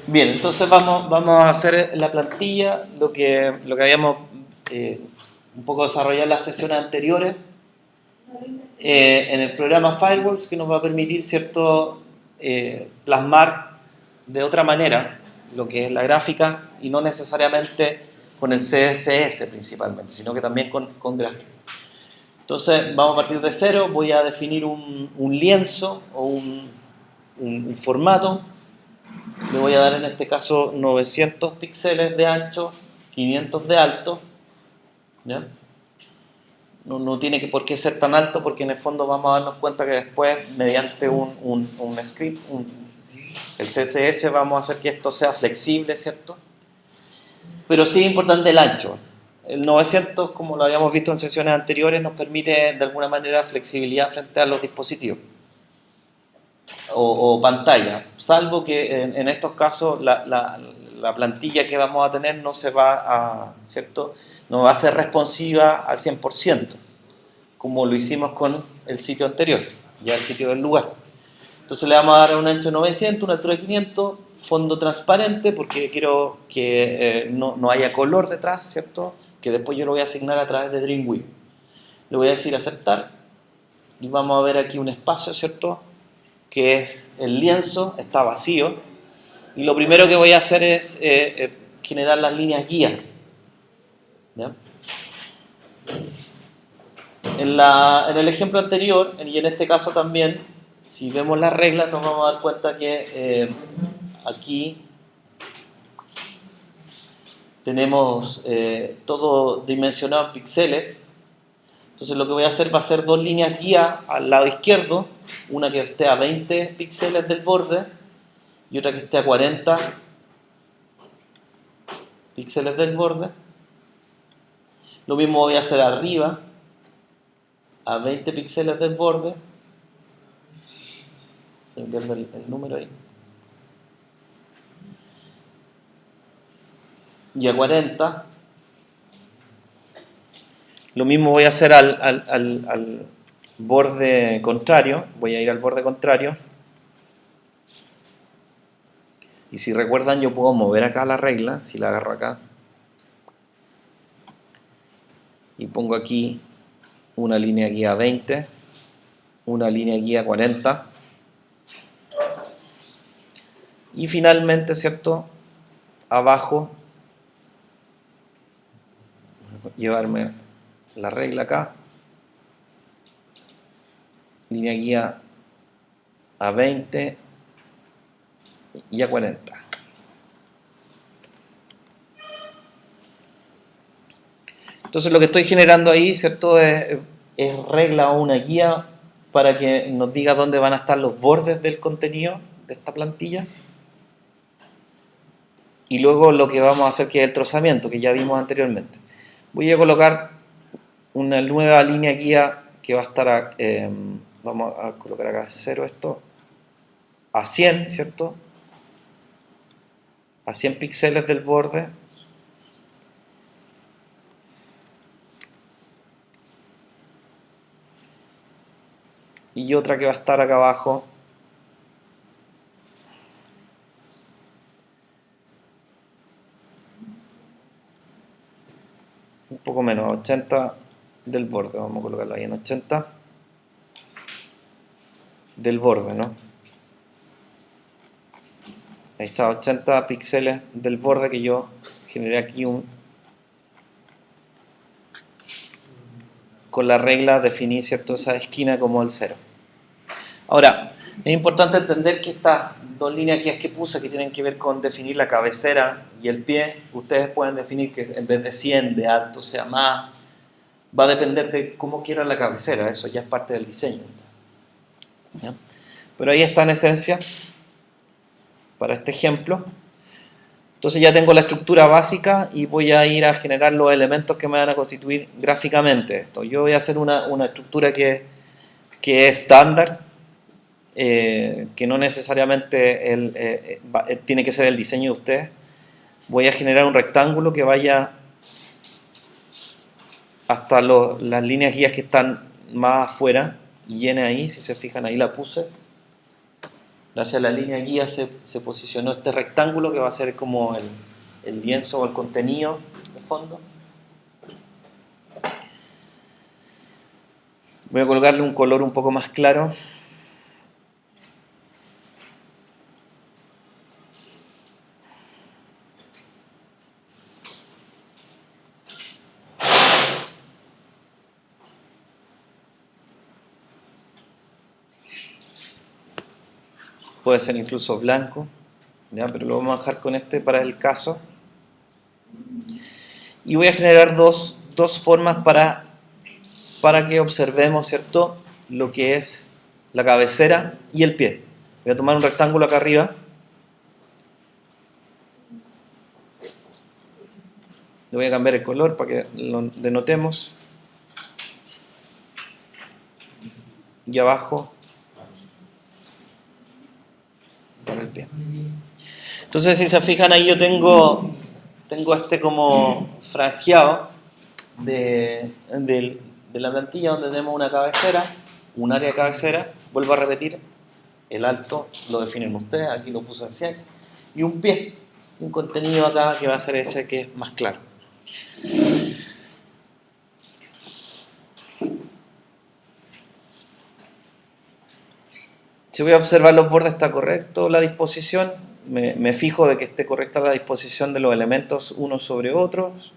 Bien, entonces vamos a hacer la plantilla, lo que habíamos un poco desarrollado en las sesiones anteriores, en el programa Fireworks, que nos va a permitir, ¿cierto?, plasmar de otra manera lo que es la gráfica y no necesariamente con el CSS principalmente, sino que también con gráfica. Entonces vamos a partir de cero, voy a definir un lienzo o un formato. Le voy a dar en este caso 900 píxeles de ancho, 500 de alto, ¿ya? No tiene por qué ser tan alto, porque en el fondo vamos a darnos cuenta que después, mediante un script, el CSS, vamos a hacer que esto sea flexible, ¿cierto? Pero sí es importante el ancho. El 900, como lo habíamos visto en sesiones anteriores, nos permite de alguna manera flexibilidad frente a los dispositivos o pantalla, salvo que en estos casos la plantilla que vamos a tener no se va a, ¿cierto?, no va a ser responsiva al 100%, como lo hicimos con el sitio anterior, ya el sitio del lugar. Entonces le vamos a dar un ancho de 900, una altura de 500, fondo transparente, porque quiero que no haya color detrás, ¿cierto?, que después yo lo voy a asignar a través de Dreamweaver. Le voy a decir aceptar, y vamos a ver aquí un espacio, ¿cierto?, que es el lienzo, está vacío, y lo primero que voy a hacer es generar las líneas guías, ¿ya? En el ejemplo anterior, y en este caso también, si vemos las reglas nos vamos a dar cuenta que aquí tenemos todo dimensionado en píxeles. Entonces lo que voy a hacer va a ser dos líneas guía al lado izquierdo, una que esté a 20 píxeles del borde y otra que esté a 40 píxeles del borde. Lo mismo voy a hacer arriba, a 20 píxeles del borde. Estoy viendo el número ahí. Y a 40. Lo mismo voy a hacer al borde contrario. Voy a ir al borde contrario. Y si recuerdan, yo puedo mover acá la regla, si la agarro acá. Y pongo aquí una línea guía 20, una línea guía 40. Y finalmente, ¿cierto?, abajo, llevarme la regla acá, línea guía a 20 y a 40. Entonces lo que estoy generando ahí, ¿cierto?, es regla o una guía para que nos diga dónde van a estar los bordes del contenido de esta plantilla. Y luego lo que vamos a hacer, que es el trozamiento, que ya vimos anteriormente. Voy a colocar una nueva línea guía que va a estar vamos a colocar acá 0 esto, a 100, ¿cierto?, a 100 píxeles del borde. Y otra que va a estar acá abajo un poco menos, 80 del borde. Vamos a colocarlo ahí en 80 del borde, ¿no? Ahí está, 80 píxeles del borde, que yo generé aquí con la regla definí, ¿cierto?, esa esquina como el 0. Ahora, es importante entender que estas dos líneas que puse, que tienen que ver con definir la cabecera y el pie, ustedes pueden definir que en vez de 100 de alto sea más. Va a depender de cómo quieran la cabecera, eso ya es parte del diseño, ¿ya? Pero ahí está en esencia para este ejemplo. Entonces ya tengo la estructura básica y voy a ir a generar los elementos que me van a constituir gráficamente esto. Yo voy a hacer una estructura que es estándar, que no necesariamente tiene que ser el diseño de ustedes. Voy a generar un rectángulo que vaya hasta las líneas guías que están más afuera y llene ahí. Si se fijan, ahí la puse. Gracias a la línea guía se posicionó este rectángulo que va a ser como el lienzo o el contenido de fondo. Voy a colocarle un color un poco más claro. Puede ser incluso blanco, ¿ya? Pero lo vamos a dejar con este para el caso. Y voy a generar dos formas para que observemos, ¿cierto?, lo que es la cabecera y el pie. Voy a tomar un rectángulo acá arriba. Le voy a cambiar el color para que lo denotemos. Y abajo para el pie. Entonces, si se fijan ahí, yo tengo este como franjeado de la plantilla donde tenemos una cabecera, un área de cabecera. Vuelvo a repetir, el alto lo definen ustedes, aquí lo puse en 100, y un pie, un contenido acá que va a ser ese que es más claro. Si voy a observar los bordes, está correcto la disposición, me fijo de que esté correcta la disposición de los elementos unos sobre otros.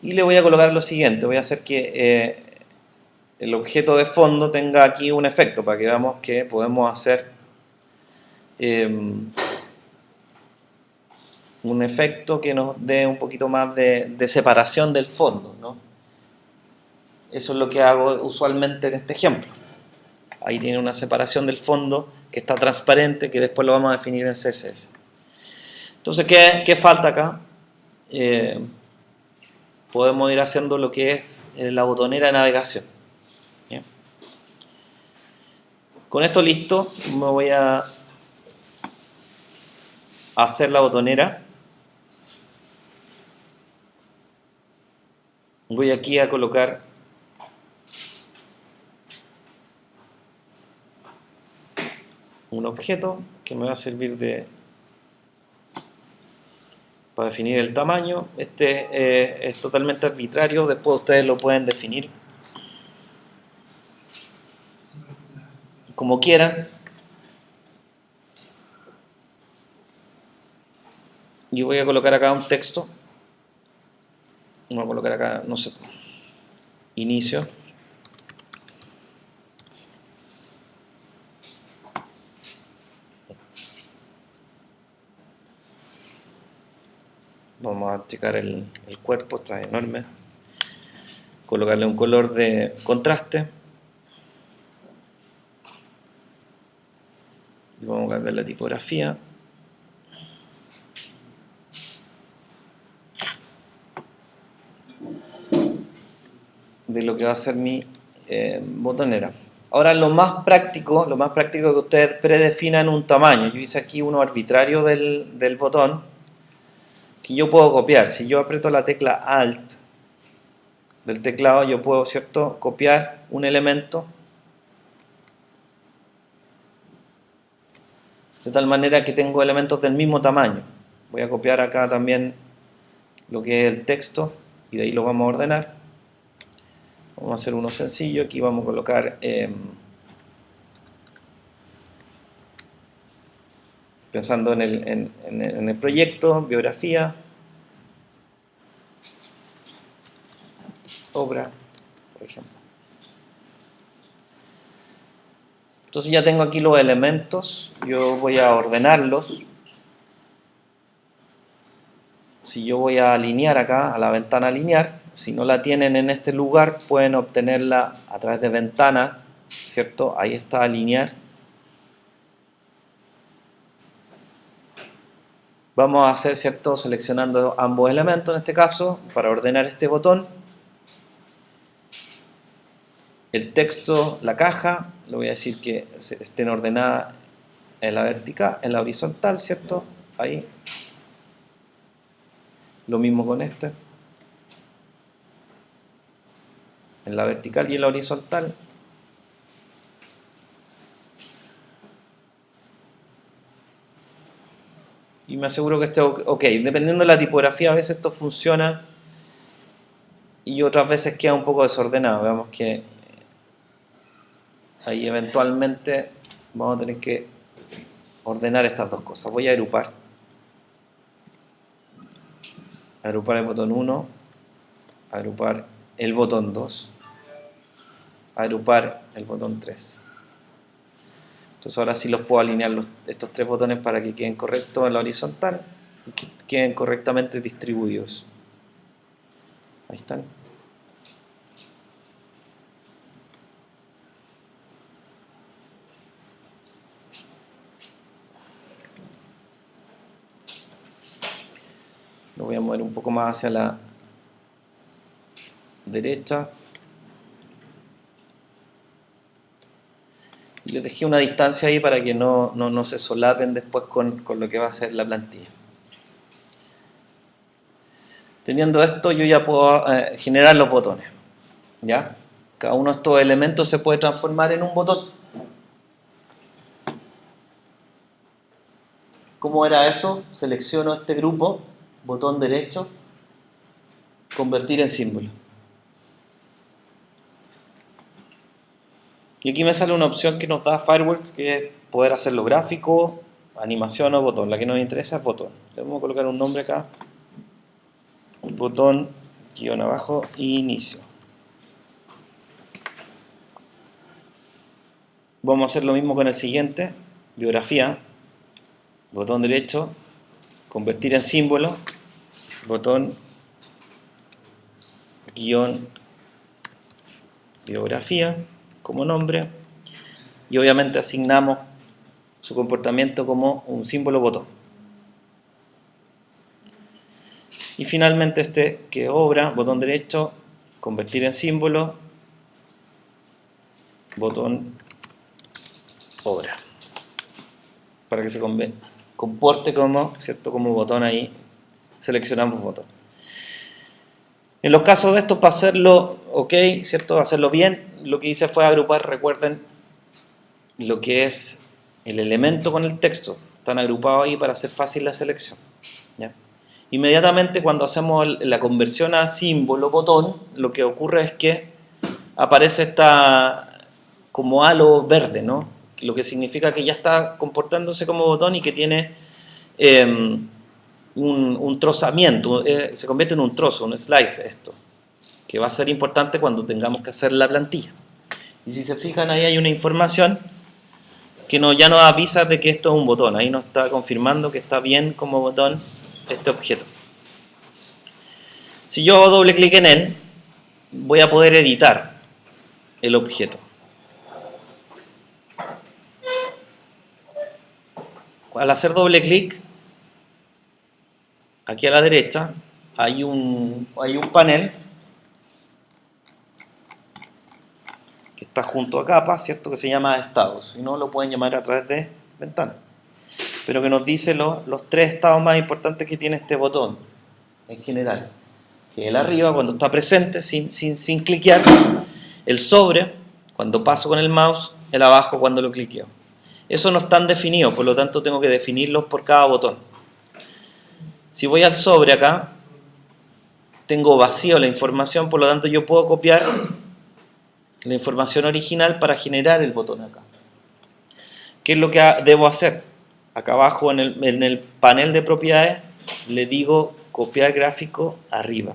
Y le voy a colocar lo siguiente, voy a hacer que el objeto de fondo tenga aquí un efecto para que veamos que podemos hacer un efecto que nos dé un poquito más de separación del fondo, ¿no? Eso es lo que hago usualmente en este ejemplo. Ahí tiene una separación del fondo que está transparente, que después lo vamos a definir en CSS. Entonces, ¿qué falta acá? Podemos ir haciendo lo que es la botonera de navegación. ¿Bien? Con esto listo, me voy a hacer la botonera. Voy aquí a colocar un objeto que me va a servir para definir el tamaño. Este es totalmente arbitrario, después ustedes lo pueden definir como quieran. Y voy a colocar acá un texto. Voy a colocar acá, no sé, inicio. Vamos a checar el cuerpo, está enorme. Colocarle un color de contraste. Y vamos a cambiar la tipografía. De lo que va a ser mi botonera. Ahora lo más práctico es que ustedes predefinan un tamaño. Yo hice aquí uno arbitrario del botón que yo puedo copiar. Si yo aprieto la tecla Alt del teclado, yo puedo, ¿cierto?, copiar un elemento de tal manera que tengo elementos del mismo tamaño. Voy a copiar acá también lo que es el texto y de ahí lo vamos a ordenar. Vamos a hacer uno sencillo. Aquí vamos a colocar pensando en el proyecto, biografía, obra, por ejemplo. Entonces ya tengo aquí los elementos, yo voy a ordenarlos. Si yo voy a alinear acá, a la ventana alinear, si no la tienen en este lugar, pueden obtenerla a través de ventana, ¿cierto? Ahí está alinear. Vamos a hacer, ¿cierto?, seleccionando ambos elementos en este caso, para ordenar este botón. El texto, la caja, le voy a decir que estén ordenadas en la vertical, en la horizontal, ¿cierto? Ahí. Lo mismo con este. en la vertical y en la horizontal. Y me aseguro que esté ok. Dependiendo de la tipografía, a veces esto funciona y otras veces queda un poco desordenado. Veamos que ahí eventualmente vamos a tener que ordenar estas dos cosas. Voy a agrupar. Agrupar el botón 1, agrupar el botón 2, agrupar el botón 3. Entonces ahora sí los puedo alinear estos tres botones para que queden correctos en la horizontal y que queden correctamente distribuidos. Ahí están. Lo voy a mover un poco más hacia la derecha. Y les dejé una distancia ahí para que no se solapen después con lo que va a ser la plantilla. Teniendo esto, yo ya puedo generar los botones. ¿Ya? Cada uno de estos elementos se puede transformar en un botón. ¿Cómo era eso? Selecciono este grupo, botón derecho, convertir en símbolo. Y aquí me sale una opción que nos da Firework, que es poder hacerlo gráfico, animación o botón. La que nos interesa es botón. Le vamos a colocar un nombre acá. Botón, guión abajo, inicio. Vamos a hacer lo mismo con el siguiente, biografía, botón derecho, convertir en símbolo, botón, guión, biografía, como nombre, y obviamente asignamos su comportamiento como un símbolo botón. Y finalmente este que obra, botón derecho, convertir en símbolo, botón obra, para que se comporte como, ¿cierto? Como botón ahí, seleccionamos botón. En los casos de estos, para hacerlo ok, ¿cierto? Hacerlo bien, lo que hice fue agrupar, recuerden, lo que es el elemento con el texto. Están agrupados ahí para hacer fácil la selección. ¿Ya? Inmediatamente cuando hacemos la conversión a símbolo, botón, lo que ocurre es que aparece esta como halo verde, ¿no? Lo que significa que ya está comportándose como botón y que tiene un trozamiento, se convierte en un trozo, un slice esto, que va a ser importante cuando tengamos que hacer la plantilla. Y si se fijan, ahí hay una información que ya nos avisa de que esto es un botón. Ahí nos está confirmando que está bien como botón este objeto. Si yo doble clic en él, voy a poder editar el objeto. Al hacer doble clic, aquí a la derecha, hay un panel que está junto a capas, ¿cierto? Que se llama estados. Y no lo pueden llamar a través de ventanas. Pero que nos dice los tres estados más importantes que tiene este botón en general. Que el arriba, cuando está presente, sin cliquear. El sobre, cuando paso con el mouse. El abajo, cuando lo cliqueo. Eso no están definidos, por lo tanto tengo que definirlos por cada botón. Si voy al sobre acá, tengo vacío la información, por lo tanto yo puedo copiar la información original para generar el botón acá. ¿Qué es lo que debo hacer? Acá abajo en el panel de propiedades le digo copiar gráfico arriba.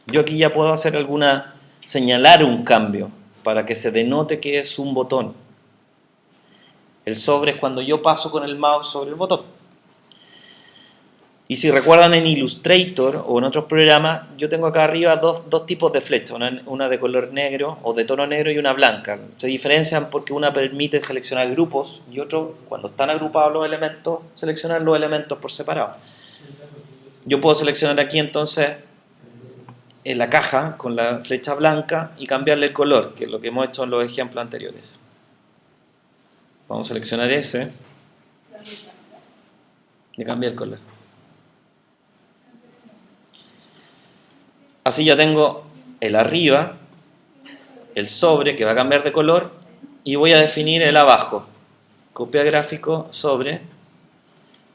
Yo aquí ya puedo hacer señalar un cambio para que se denote que es un botón. El sobre es cuando yo paso con el mouse sobre el botón. Y si recuerdan en Illustrator o en otros programas, yo tengo acá arriba dos tipos de flechas, una de color negro o de tono negro y una blanca. Se diferencian porque una permite seleccionar grupos y otro, cuando están agrupados los elementos, seleccionar los elementos por separado. Yo puedo seleccionar aquí entonces en la caja con la flecha blanca y cambiarle el color, que es lo que hemos hecho en los ejemplos anteriores. Vamos a seleccionar ese y cambiar el color. Así ya tengo el arriba, el sobre que va a cambiar de color y voy a definir el abajo. Copia gráfico, sobre,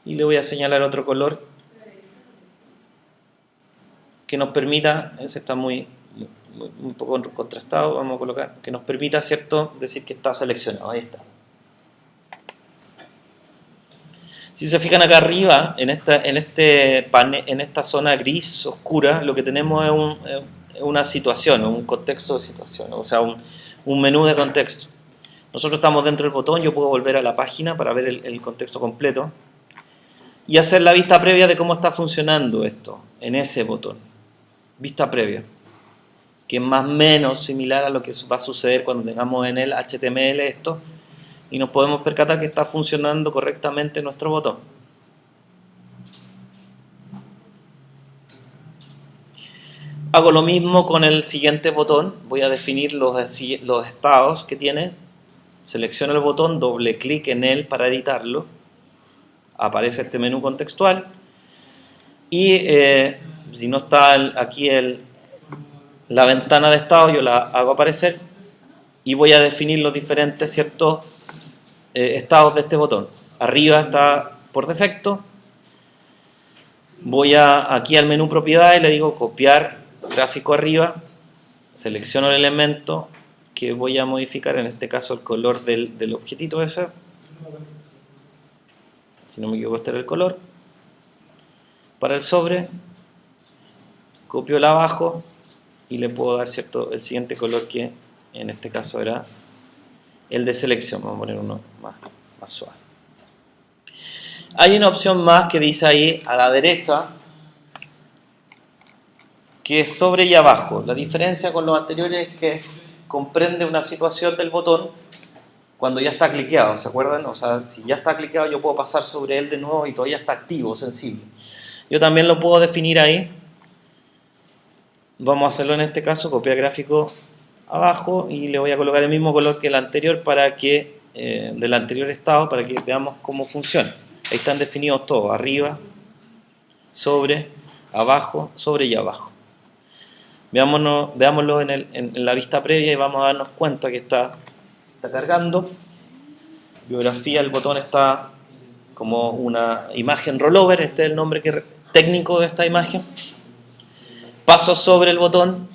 y le voy a señalar otro color que nos permita, ese está un poco contrastado, vamos a colocar, que nos permita, ¿cierto?, decir que está seleccionado. Ahí está. Si se fijan acá arriba, en esta zona gris oscura, lo que tenemos es una situación, un contexto de situación, o sea, un menú de contexto. Nosotros estamos dentro del botón, yo puedo volver a la página para ver el contexto completo y hacer la vista previa de cómo está funcionando esto en ese botón. Vista previa, que es más o menos similar a lo que va a suceder cuando tengamos en el HTML esto, y nos podemos percatar que está funcionando correctamente nuestro botón. Hago lo mismo con el siguiente botón, voy a definir los estados que tiene, selecciono el botón, doble clic en él para editarlo, aparece este menú contextual, y si no está aquí la ventana de estado, yo la hago aparecer, y voy a definir los diferentes, ¿cierto?, estados de este botón. Arriba está por defecto, voy aquí al menú propiedades y le digo copiar gráfico arriba, selecciono el elemento que voy a modificar, en este caso el color del objetito ese, si no me equivoco este era el color, para el sobre, copio el abajo y le puedo dar, ¿cierto?, el siguiente color que en este caso era el de selección. Vamos a poner uno más suave. Hay una opción más que dice ahí a la derecha, que es sobre y abajo. La diferencia con los anteriores es que comprende una situación del botón cuando ya está cliqueado, ¿se acuerdan? O sea, si ya está cliqueado yo puedo pasar sobre él de nuevo y todavía está activo, sensible. Yo también lo puedo definir ahí. Vamos a hacerlo en este caso, copiar gráfico abajo y le voy a colocar el mismo color que el anterior para que del anterior estado, para que veamos cómo funciona. Ahí están definidos todos, arriba, sobre, abajo, sobre y abajo. Veámoslo en la vista previa y vamos a darnos cuenta que está cargando. Biografía, el botón está como una imagen rollover, este es el nombre técnico de esta imagen. Paso sobre el botón,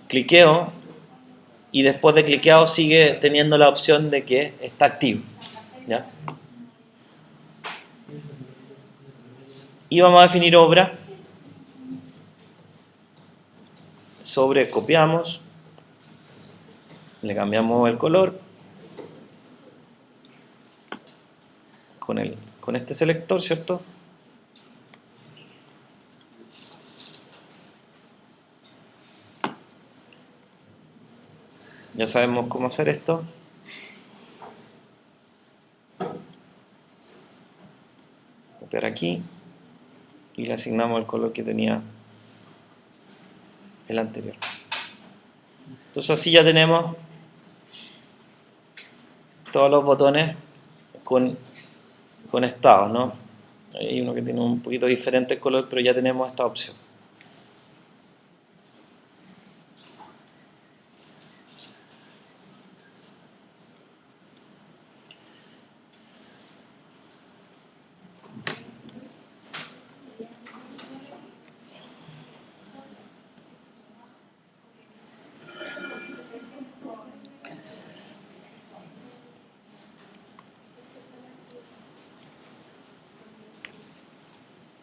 cliqueo y después de cliqueado sigue teniendo la opción de que está activo, ¿ya? Y vamos a definir obra. Sobre, copiamos, le cambiamos el color con este selector, ¿cierto? Ya sabemos cómo hacer esto. Copiar aquí y le asignamos el color que tenía el anterior. Entonces así ya tenemos todos los botones con estados, ¿no? Hay uno que tiene un poquito diferente el color, pero ya tenemos esta opción.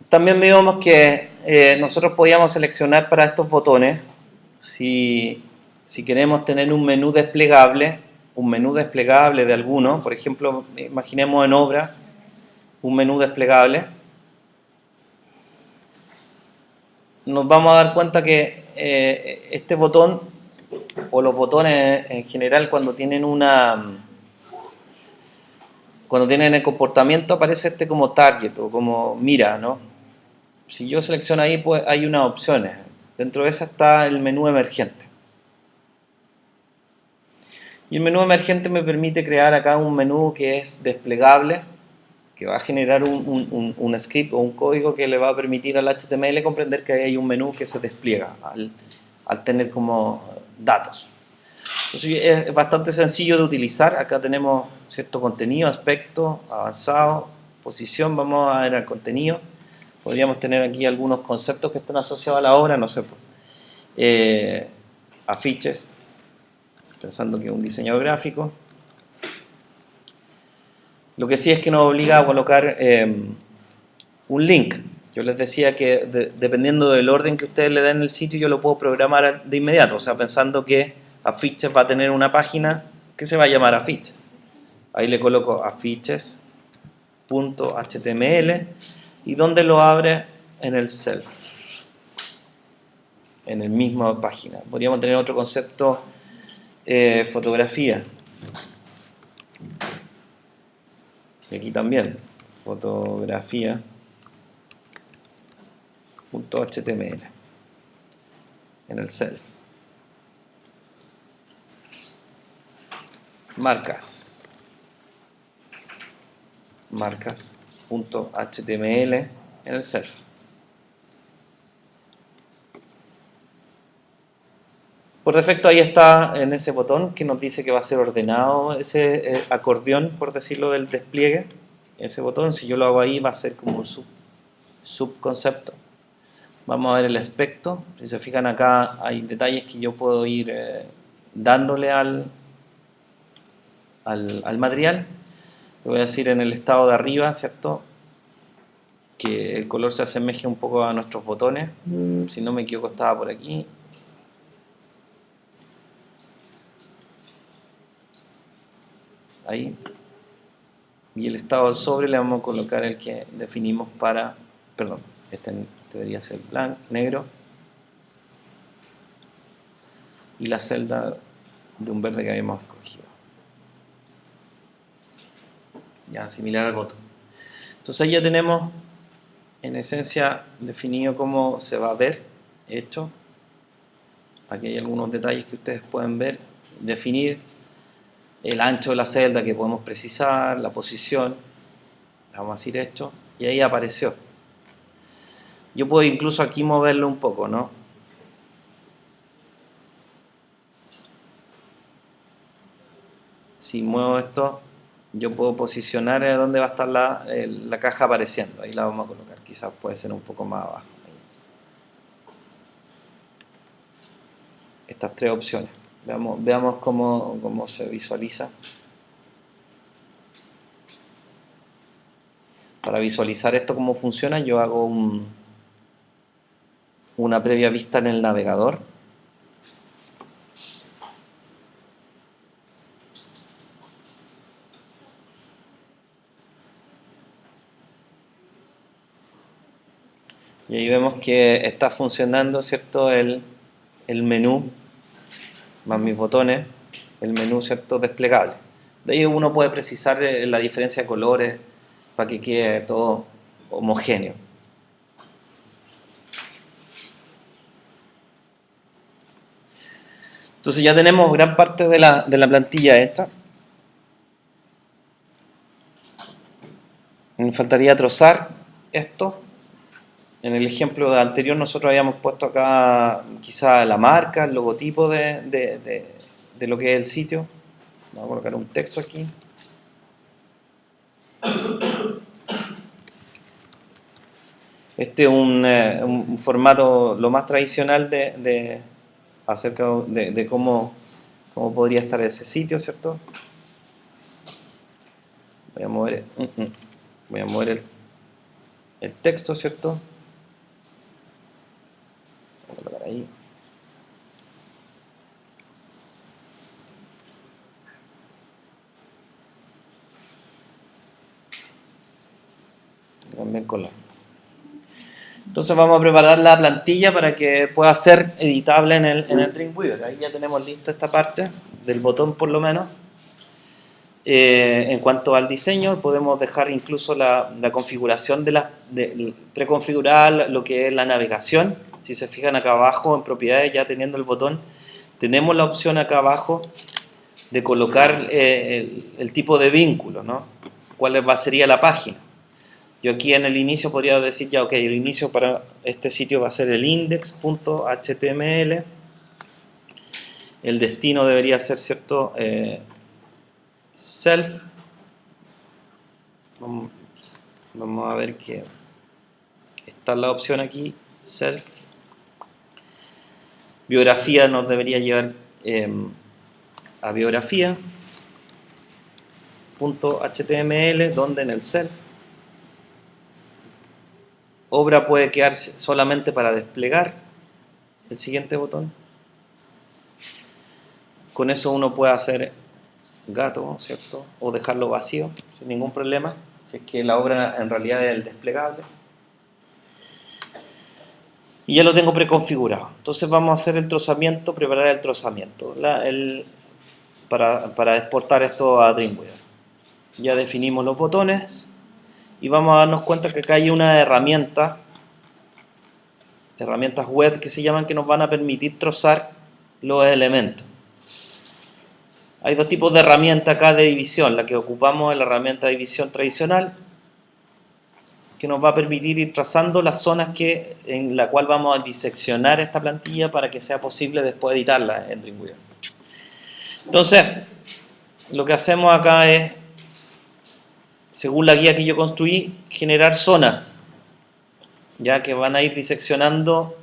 También vimos que nosotros podíamos seleccionar para estos botones, si queremos tener un menú desplegable de alguno, por ejemplo, imaginemos en obra un menú desplegable, nos vamos a dar cuenta que este botón, o los botones en general, cuando tienen el comportamiento aparece como target o como mira, ¿no? Si yo selecciono ahí, pues hay unas opciones. Dentro de esa está el menú emergente. Y el menú emergente me permite crear acá un menú que es desplegable, que va a generar un script o un código que le va a permitir al HTML comprender que hay un menú que se despliega al tener como datos. Entonces es bastante sencillo de utilizar. Acá tenemos cierto contenido, aspecto, avanzado, posición. Vamos a ver el contenido. Podríamos tener aquí algunos conceptos que están asociados a la obra, no sé, afiches, pensando que es un diseñador gráfico. Lo que sí es que nos obliga a colocar un link. Yo les decía que dependiendo del orden que ustedes le den en el sitio, yo lo puedo programar de inmediato, o sea, pensando que afiches va a tener una página que se va a llamar afiches. Ahí le coloco afiches.html y donde lo abre en el self, en el misma página. Podríamos tener otro concepto, fotografía. Y aquí también, fotografía.html en el self. marcas.html en el self. Por defecto ahí está en ese botón que nos dice que va a ser ordenado ese acordeón, por decirlo, del despliegue. Ese botón, si yo lo hago ahí, va a ser como un subconcepto. Vamos a ver el aspecto. Si se fijan acá hay detalles que yo puedo ir dándole al material. Le voy a decir en el estado de arriba, ¿cierto?, que el color se asemeje un poco a nuestros botones. Si no me equivoco estaba por aquí. Ahí. Y el estado del sobre le vamos a colocar el que definimos para, perdón, este debería ser blanco, negro, y la celda de un verde que habíamos escogido, ya similar al botón. Entonces ahí ya tenemos en esencia definido cómo se va a ver hecho. Aquí hay algunos detalles que ustedes pueden ver, definir el ancho de la celda que podemos precisar, la posición, vamos a decir esto, y ahí apareció. Yo puedo incluso aquí moverlo un poco, ¿no? Si muevo esto, yo puedo posicionar dónde va a estar la caja apareciendo. Ahí la vamos a colocar, quizás puede ser un poco más abajo. Ahí. Estas tres opciones. Veamos cómo se visualiza. Para visualizar esto cómo funciona, yo hago una previa vista en el navegador. Y ahí vemos que está funcionando, ¿cierto?, el menú, más mis botones, el menú, ¿cierto?, desplegable. De ahí uno puede precisar la diferencia de colores para que quede todo homogéneo. Entonces ya tenemos gran parte de la plantilla esta. Me faltaría trozar esto. En el ejemplo anterior nosotros habíamos puesto acá quizá la marca, el logotipo de lo que es el sitio. Vamos a colocar un texto aquí. Este es un formato lo más tradicional acerca de cómo podría estar ese sitio, ¿cierto? Voy a mover el texto, ¿cierto? Voy a colocar ahí. Cambiar color. Entonces vamos a preparar la plantilla para que pueda ser editable en el Dreamweaver. Ahí ya tenemos lista esta parte del botón, por lo menos. En cuanto al diseño, podemos dejar incluso la configuración preconfigurar lo que es la navegación. Si se fijan acá abajo en propiedades, ya teniendo el botón, tenemos la opción acá abajo de colocar el tipo de vínculo, ¿no? ¿Cuál sería la página? Yo aquí en el inicio podría decir ya, ok, el inicio para este sitio va a ser el index.html el destino debería ser, ¿cierto? Self. Vamos a ver que está la opción aquí, self. Biografía nos debería llevar a biografía. .html, donde en el self. Obra puede quedar solamente para desplegar el siguiente botón. Con eso uno puede hacer gato, ¿cierto? O dejarlo vacío sin ningún problema, si es que la obra en realidad es el desplegable. Y ya lo tengo preconfigurado. Entonces vamos a hacer el trozamiento, preparar el trozamiento para exportar esto a Dreamweaver. Ya definimos los botones y vamos a darnos cuenta que acá hay una herramientas web que se llaman, que nos van a permitir trozar los elementos. Hay dos tipos de herramientas acá de división. La que ocupamos es la herramienta de división tradicional, que nos va a permitir ir trazando las zonas en la cual vamos a diseccionar esta plantilla para que sea posible después editarla en Dreamweaver. Entonces, lo que hacemos acá es, según la guía que yo construí, generar zonas, ya que van a ir diseccionando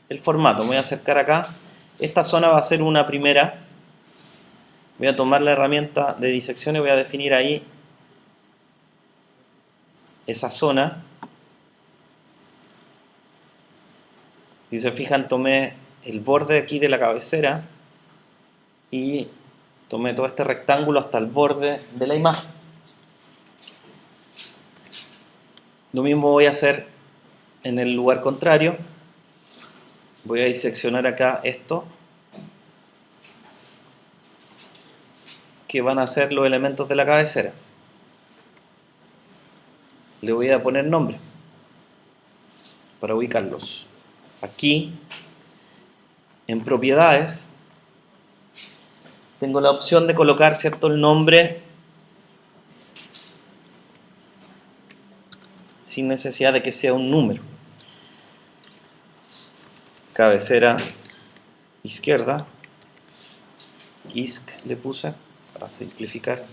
el formato. Me voy a acercar acá. Esta zona va a ser una primera. Voy a tomar la herramienta de disección y voy a definir ahí esa zona. Si se fijan, tomé el borde aquí de la cabecera y tomé todo este rectángulo hasta el borde de la imagen. Lo mismo voy a hacer en el lugar contrario. Voy a diseccionar acá esto, que van a ser los elementos de la cabecera. Le voy a poner nombre para ubicarlos. Aquí, en propiedades, tengo la opción de colocar, ¿cierto?, el nombre sin necesidad de que sea un número. Cabecera izquierda, ISC le puse para simplificar.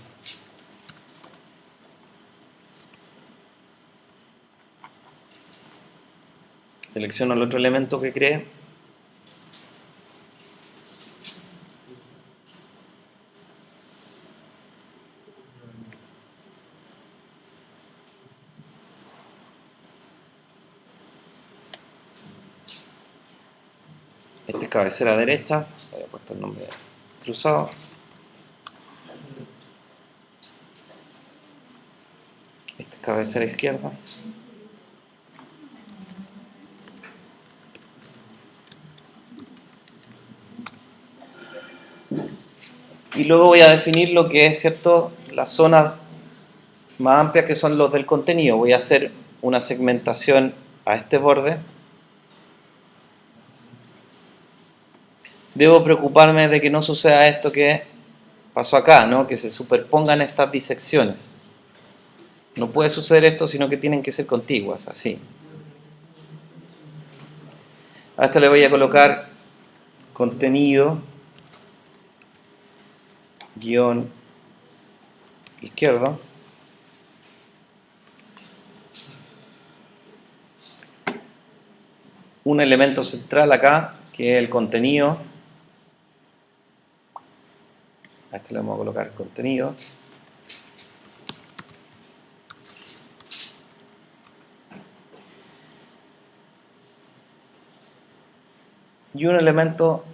Selecciono el otro elemento que creé. Este es cabecera derecha. Había puesto el nombre cruzado. Este es cabecera izquierda. Y luego voy a definir lo que es, ¿cierto?, las zonas más amplias, que son los del contenido. Voy a hacer una segmentación a este borde. Debo preocuparme de que no suceda esto que pasó acá, ¿no?, que se superpongan estas disecciones. No puede suceder esto, sino que tienen que ser contiguas, así. A esta le voy a colocar contenido guión izquierdo. Un elemento central acá, que es el contenido. A este le vamos a colocar contenido. Y un elemento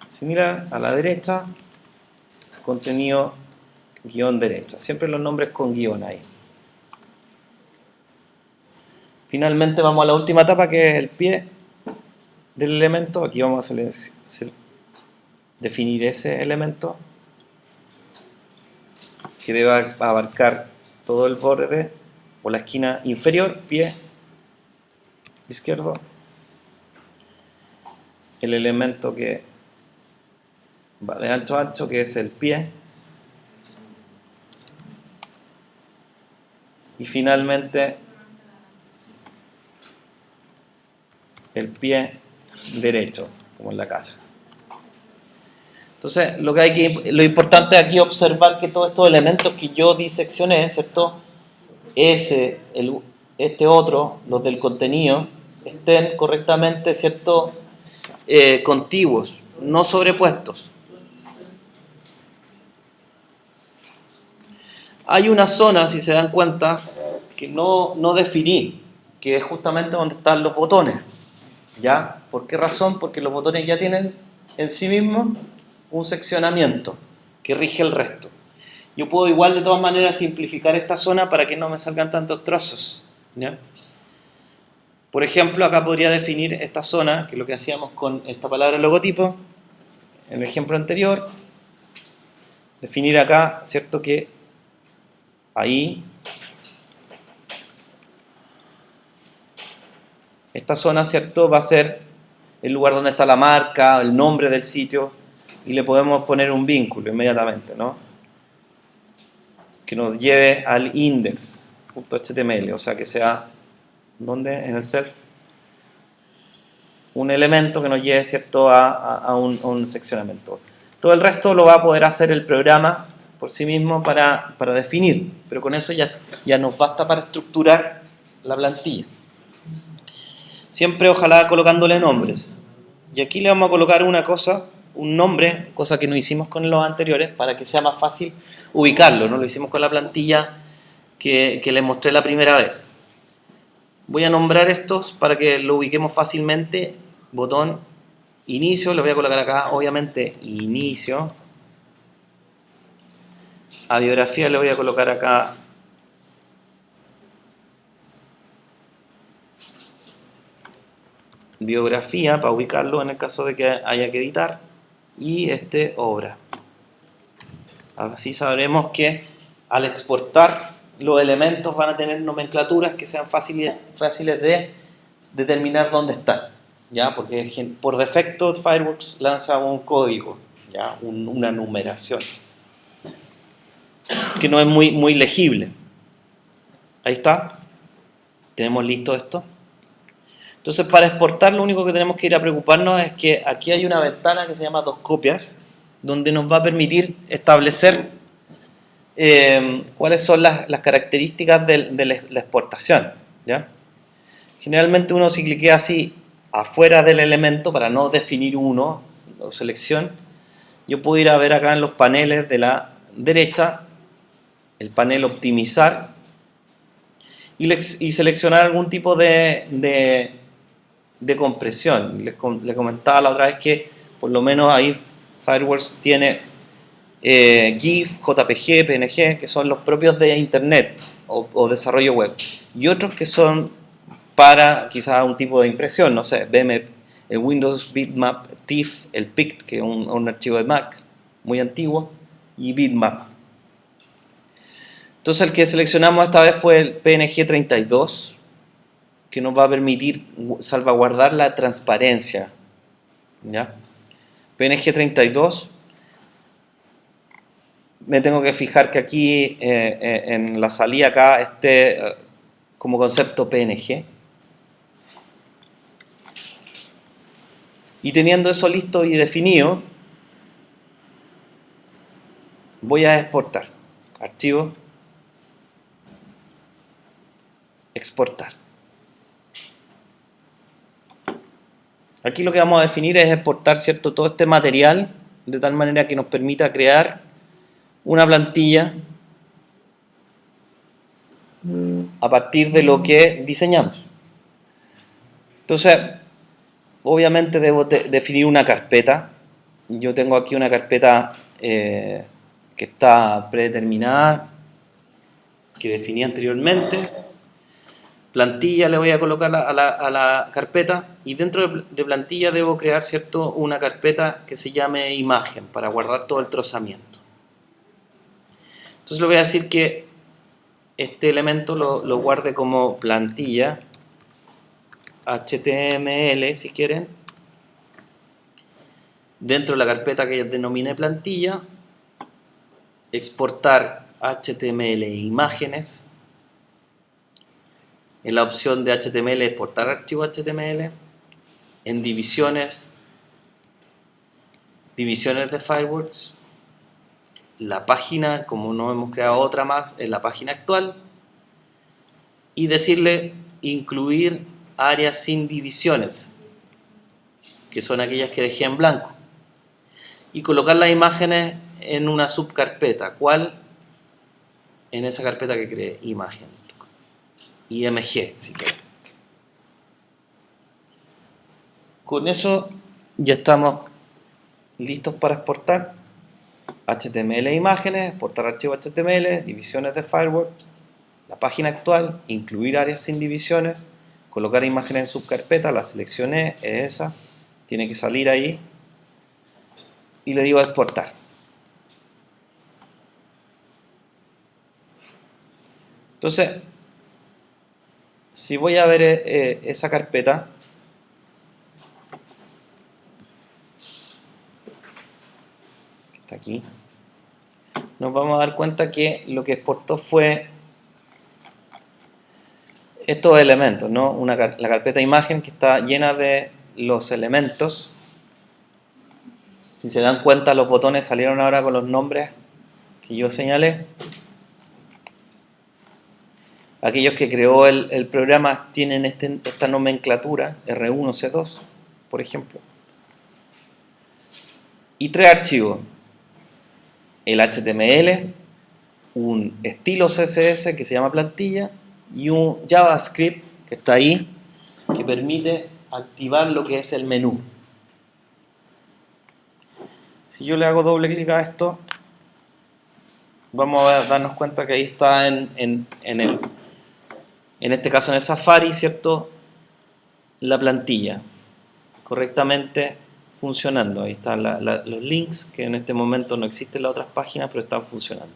similar a la derecha, contenido guión derecha. Siempre los nombres con guión ahí. Finalmente vamos a la última etapa, que es el pie del elemento. Aquí vamos a definir ese elemento, que debe abarcar todo el borde o la esquina inferior, pie izquierdo. El elemento que va de ancho a ancho, que es el pie. Y finalmente el pie derecho, como en la casa. Entonces, lo importante aquí es observar que todos estos elementos que yo diseccioné, ¿cierto? Este otro, los del contenido, estén correctamente, ¿cierto? Contiguos, no sobrepuestos. Hay una zona, si se dan cuenta, que no definí, que es justamente donde están los botones. ¿Ya? ¿Por qué razón? Porque los botones ya tienen en sí mismos un seccionamiento que rige el resto. Yo puedo igual de todas maneras simplificar esta zona para que no me salgan tantos trozos. ¿Ya? Por ejemplo, acá podría definir esta zona, que es lo que hacíamos con esta palabra logotipo, en el ejemplo anterior. Definir acá, ¿cierto? Que ahí, esta zona, ¿cierto? Va a ser el lugar donde está la marca, el nombre del sitio, y le podemos poner un vínculo inmediatamente, ¿no? Que nos lleve al index.html, o sea que sea, ¿dónde? En el self, un elemento que nos lleve, ¿cierto? a un seccionamiento. Todo el resto lo va a poder hacer el programa por sí mismo para definir, pero con eso ya nos basta para estructurar la plantilla. Siempre ojalá colocándole nombres. Y aquí le vamos a colocar una cosa, un nombre, cosa que no hicimos con los anteriores, para que sea más fácil ubicarlo, ¿no? Lo hicimos con la plantilla que les mostré la primera vez. Voy a nombrar estos para que lo ubiquemos fácilmente. Botón inicio, le voy a colocar acá, obviamente, inicio. A biografía le voy a colocar acá biografía, para ubicarlo en el caso de que haya que editar. Y obra. Así sabremos que al exportar los elementos van a tener nomenclaturas que sean fáciles de determinar dónde están, ¿ya? Porque por defecto Fireworks lanza un código, ¿ya? Una numeración que no es muy legible. Ahí está. Tenemos listo esto. Entonces, para exportar lo único que tenemos que ir a preocuparnos es que aquí hay una ventana que se llama 2 copias, donde nos va a permitir establecer cuáles son las características de la exportación, ¿ya? Generalmente uno, si cliquea así afuera del elemento para no definir uno o selección, yo puedo ir a ver acá en los paneles de la derecha el panel optimizar y seleccionar algún tipo de compresión. Les comentaba la otra vez que por lo menos ahí Fireworks tiene GIF, JPG, PNG, que son los propios de Internet o desarrollo web, y otros que son para quizás un tipo de impresión, no sé, el Windows Bitmap TIFF, el PICT, que es un archivo de Mac muy antiguo, y Bitmap. Entonces el que seleccionamos esta vez fue el PNG 32, que nos va a permitir salvaguardar la transparencia, ¿ya? PNG 32. Me tengo que fijar que aquí en la salida acá esté como concepto PNG. Y teniendo eso listo y definido, voy a exportar. Archivo, exportar. Aquí lo que vamos a definir es exportar, ¿cierto?, todo este material de tal manera que nos permita crear una plantilla a partir de lo que diseñamos. Entonces, obviamente debo definir una carpeta. Yo tengo aquí una carpeta que está predeterminada, que definí anteriormente. Plantilla le voy a colocar a la carpeta, y dentro de plantilla debo crear, ¿cierto?, una carpeta que se llame imagen para guardar todo el trozamiento. Entonces le voy a decir que este elemento lo guarde como plantilla HTML, si quieren, dentro de la carpeta que denominé plantilla, exportar HTML e imágenes. En la opción de HTML, exportar archivo HTML. En divisiones, divisiones de Fireworks, la página, como no hemos creado otra más, es la página actual, y decirle incluir áreas sin divisiones, que son aquellas que dejé en blanco, y colocar las imágenes en una subcarpeta. ¿Cuál? En esa carpeta que creé, imagen, IMG, si quieren. Con eso ya estamos listos para exportar HTML e imágenes, exportar archivos HTML, divisiones de Fireworks, la página actual, incluir áreas sin divisiones, colocar imágenes en subcarpeta, la seleccioné, es esa, tiene que salir ahí, y le digo exportar. Entonces, si voy a ver esa carpeta, que está aquí, nos vamos a dar cuenta que lo que exportó fue estos elementos, ¿no? La carpeta imagen que está llena de los elementos. Si se dan cuenta, los botones salieron ahora con los nombres que yo señalé. Aquellos que creó el programa tienen esta nomenclatura, R1, C2, por ejemplo. Y tres archivos: el HTML, un estilo CSS que se llama plantilla, y un JavaScript que está ahí, que permite activar lo que es el menú. Si yo le hago doble clic a esto, vamos a darnos cuenta que ahí está en este caso en el Safari, ¿cierto?, la plantilla correctamente funcionando. Ahí están los links, que en este momento no existen en las otras páginas, pero están funcionando.